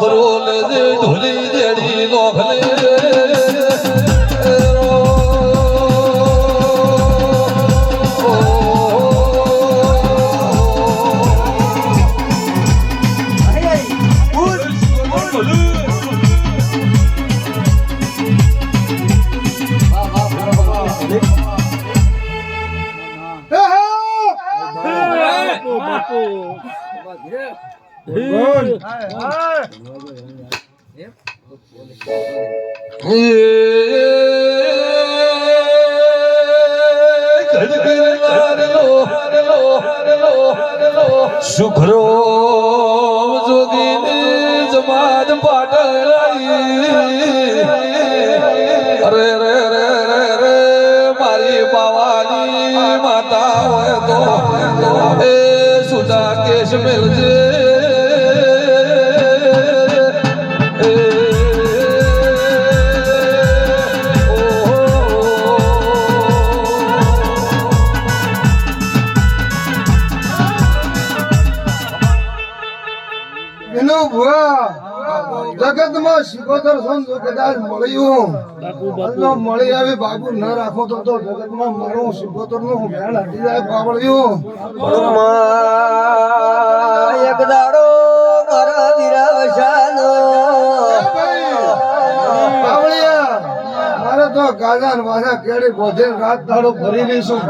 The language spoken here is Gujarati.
રોલ દે ઢોલી દેડી નોખલે સુખરો જોગીની જમાત પાટલાઈ અરે રે રે રે રે મારી બાવાની માતા હોય તો એ સુધા કેશ મેલજે જગત માં શિકોતર સંતો કદાચ મળ્યું મળી આવે બાબુ ન રાખો તો જગત માં મારું શિકોતર નું ભેણ હટી જાય પાવળ્યું એક દાડો મારા વિરાવશાનો પાવળિયા મારે તો ગાજા વાજા કેડી બોધે રાત દાડો ફરી લઈશું